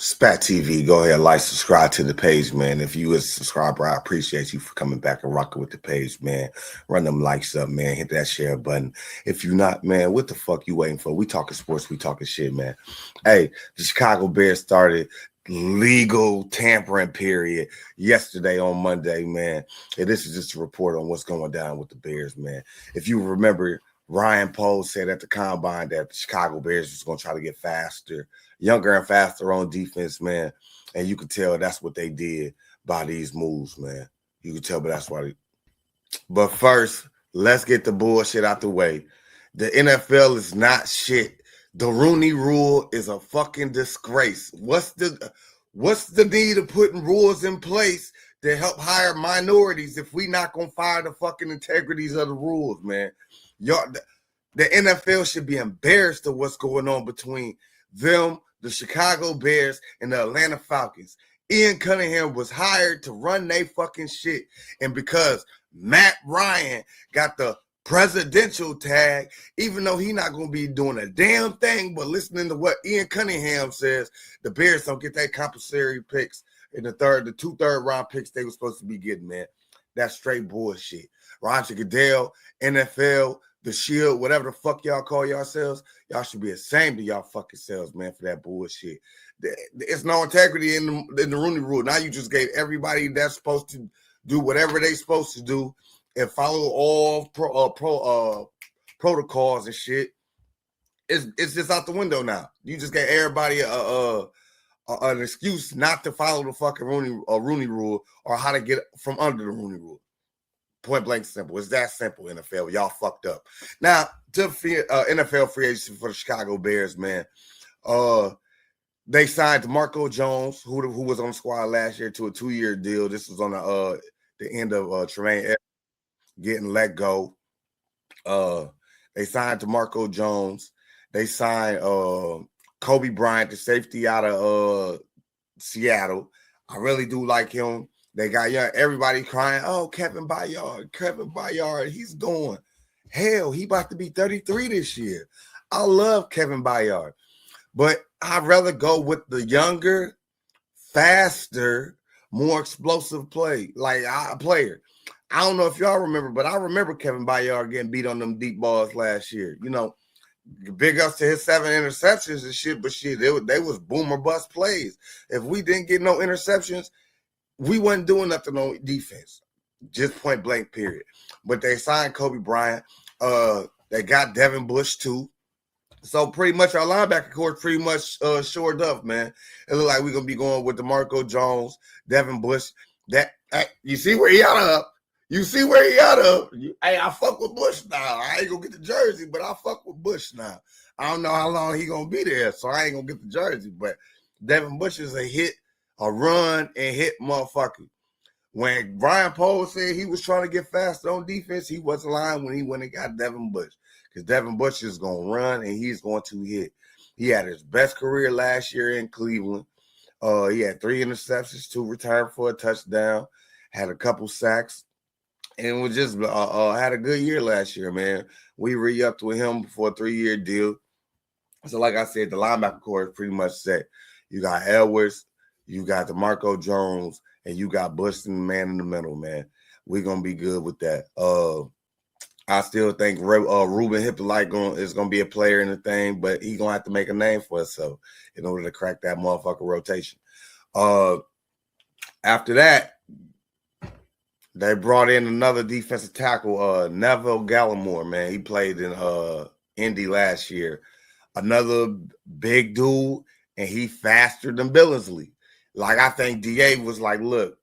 SP.A.T TV, go ahead, like, subscribe to the page, man. If you is a subscriber, I appreciate you for coming back and rocking with the page, man. Run them likes up, man. Hit that share button. If you not, man, what the fuck you waiting for? We talking sports, we talking shit, man. Hey, the Chicago Bears started legal tampering period yesterday on Monday, man. And this is just a report on what's going down with the Bears, man. If you remember, Ryan Poles said at the combine that the Chicago Bears was going to try to get faster, younger and faster on defense, man. And you could tell that's what they did by these moves, man. You could tell, but that's why. But first, let's get the bullshit out the way. The NFL is not shit. The Rooney Rule is a fucking disgrace. What's the need of putting rules in place to help hire minorities if we not gonna fire the fucking integrities of the rules, man? Y'all, the NFL should be embarrassed of what's going on between them, the Chicago Bears, and the Atlanta Falcons. Ian Cunningham was hired to run they fucking shit. And because Matt Ryan got the presidential tag, even though he not going to be doing a damn thing, but listening to what Ian Cunningham says, the Bears don't get that compensatory picks in the two third round picks they were supposed to be getting, man. That's straight bullshit. Roger Goodell, NFL, the Shield, whatever the fuck y'all call yourselves, y'all should be ashamed of y'all fucking selves, man, for that bullshit. It's no integrity in the Rooney Rule. Now you just gave everybody that's supposed to do whatever they supposed to do and follow all protocols and shit. It's just out the window now. You just gave everybody an excuse not to follow the fucking Rooney Rule or how to get from under the Rooney Rule. Point blank simple. It's that simple, NFL. Y'all fucked up. Now, to NFL free agency for the Chicago Bears, man. They signed Demarco Jones, who was on the squad last year, to a 2-year deal. This was on the end of Tremaine getting let go. They signed Demarco Jones. They signed Kobe Bryant, the safety out of Seattle. I really do like him. They got everybody crying, oh, Kevin Byard, he's going. Hell, he about to be 33 this year. I love Kevin Byard. But I'd rather go with the younger, faster, more explosive player. I don't know if y'all remember, but I remember Kevin Byard getting beat on them deep balls last year. You know, big ups to his 7 interceptions and shit, but shit, they was boom or bust plays. If we didn't get no interceptions, we wasn't doing nothing on defense. Just point blank, period. But they signed Kobe Bryant. They got Devin Bush, too. So pretty much our linebacker core pretty much shored up, man. It looked like we're going to be going with DeMarco Jones, Devin Bush. You see where he out of? You see where he out of? Hey, I fuck with Bush now. I ain't going to get the jersey, but I fuck with Bush now. I don't know how long he going to be there, so I ain't going to get the jersey. But Devin Bush is a run and hit motherfucker. When Brian Pohl said he was trying to get faster on defense, he wasn't lying when he went and got Devin Bush. Because Devin Bush is going to run and he's going to hit. He had his best career last year in Cleveland. He had 3 interceptions, 2 returned for a touchdown, had a couple sacks, and was just had a good year last year, man. We re-upped with him for a 3-year deal. So like I said, the linebacker core is pretty much set. You got Edwards, you got DeMarco Jones, and you got Bush and the man in the middle, man. We're going to be good with that. I still think Ruben Hippolyte is going to be a player in the thing, but he's going to have to make a name for himself in order to crack that motherfucker rotation. After that, they brought in another defensive tackle, Neville Gallimore, man. He played in Indy last year. Another big dude, and he faster than Billingsley. Like, I think DA was like, look,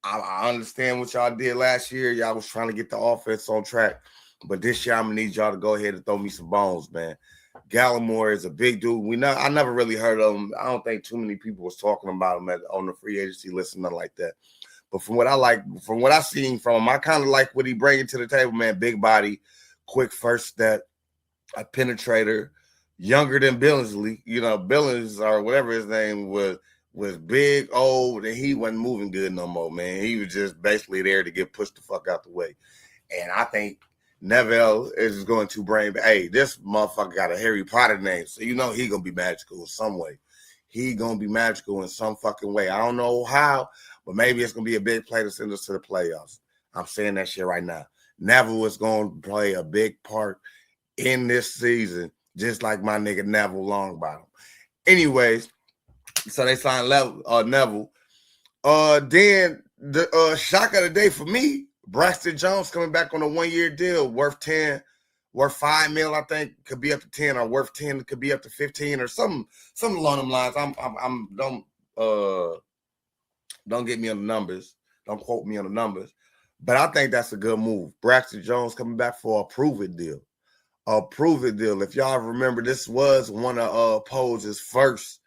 I understand what y'all did last year. Y'all was trying to get the offense on track. But this year, I'm going to need y'all to go ahead and throw me some bones, man. Gallimore is a big dude. I never really heard of him. I don't think too many people was talking about him on the free agency list, nothing like that. But from what I seen from him, I kind of like what he bringing to the table, man. Big body, quick first step, a penetrator, younger than Billingsley. You know, Billings or whatever his name was big, old, and he wasn't moving good no more, man. He was just basically there to get pushed the fuck out the way. And I think Neville is going to bring, hey, this motherfucker got a Harry Potter name, so you know he going to be magical in some way. he gonna be magical in some fucking way. I don't know how, but maybe it's gonna be a big play to send us to the playoffs. I'm saying that shit right now. Neville is gonna play a big part in this season, just like my nigga Neville Longbottom. Anyways, so they signed Neville. Then the shock of the day for me, Braxton Jones coming back on a 1-year deal worth $5 million, I think, could be up to 10, or worth 10, could be up to 15, or something along them lines. Don't get me on the numbers. Don't quote me on the numbers. But I think that's a good move. Braxton Jones coming back for a prove-it deal. A prove-it deal. If y'all remember, this was one of Poe's first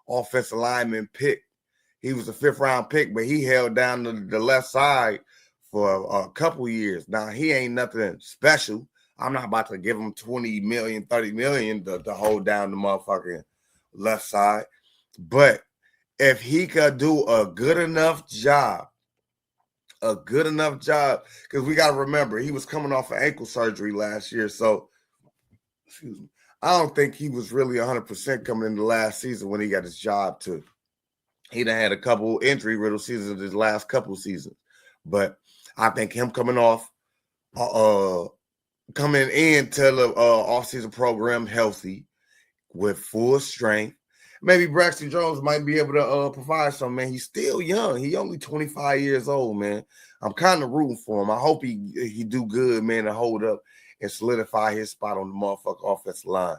offensive lineman pick. He was a 5th-round pick, but he held down the left side for a couple years. Now, he ain't nothing special. I'm not about to give him 20 million, 30 million to hold down the motherfucking left side. But if he could do a good enough job, because we got to remember, he was coming off of ankle surgery last year. So, excuse me, I don't think he was really 100% coming into last season when he got his job too. He done had a couple injury-riddled seasons his last couple seasons. But I think him coming off, coming into the offseason program healthy with full strength, maybe Braxton Jones might be able to provide something, man. He's still young. He only 25 years old, man. I'm kind of rooting for him. I hope he do good, man, to hold up and solidify his spot on the motherfucking offensive line,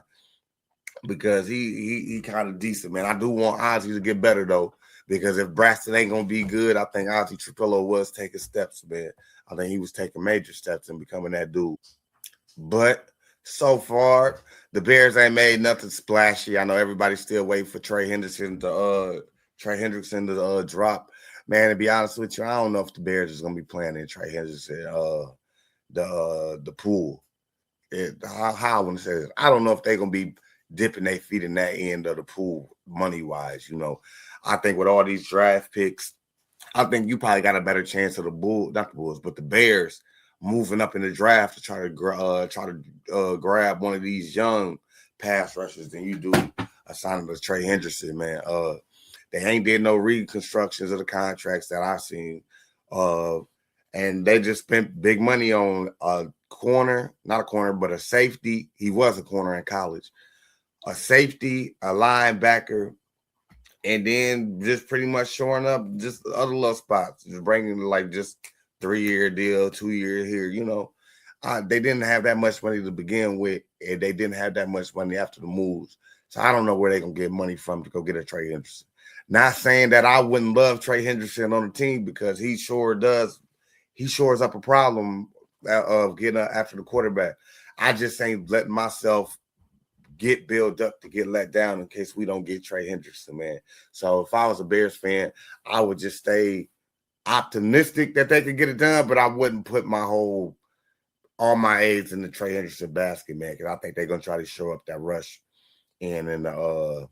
because he kind of decent, man. I do want Ozzie to get better, though, because if Braxton ain't going to be good, I think Ozzie Trapillo was taking steps, man. I think he was taking major steps in becoming that dude. But so far, the Bears ain't made nothing splashy. I know everybody's still waiting for Trey Hendrickson to drop. Man, to be honest with you, I don't know if the Bears is going to be playing in Trey Hendrickson, the pool. How I want to say this, I don't know if they're going to be dipping their feet in that end of the pool money-wise. You know, I think with all these draft picks, I think you probably got a better chance of not the Bulls, but the Bears moving up in the draft to try to grab one of these young pass rushers than you do assigning to Trey Hendrickson, man. They ain't did no reconstructions of the contracts that I've seen. And they just spent big money on a corner, not a corner, but a safety. He was a corner in college. A safety, a linebacker, and then just pretty much shoring up just other little spots, just bringing like just 3-year deal, 2-year here, you know. They didn't have that much money to begin with, and they didn't have that much money after the moves. So I don't know where they're going to get money from to go get a Trey Hendrickson. Not saying that I wouldn't love Trey Hendrickson on the team, because he sure does. He shores up a problem of getting after the quarterback. I just ain't letting myself get built up to get let down in case we don't get Trey Hendrickson, man. So if I was a Bears fan, I would just stay optimistic that they could get it done, but I wouldn't put all my eggs in the Trey Hendrickson basket, man, because I think they're gonna try to show up that rush in the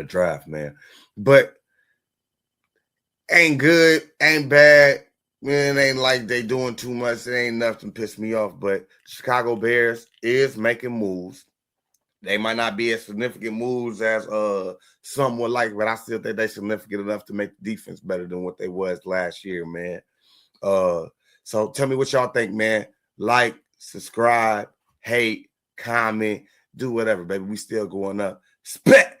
draft, man. But ain't good, ain't bad. Man, it ain't like they doing too much. It ain't nothing piss me off. But Chicago Bears is making moves. They might not be as significant moves as some would like, but I still think they're significant enough to make the defense better than what they was last year, man. So tell me what y'all think, man. Like, subscribe, hate, comment, do whatever, baby. We still going up. Spit!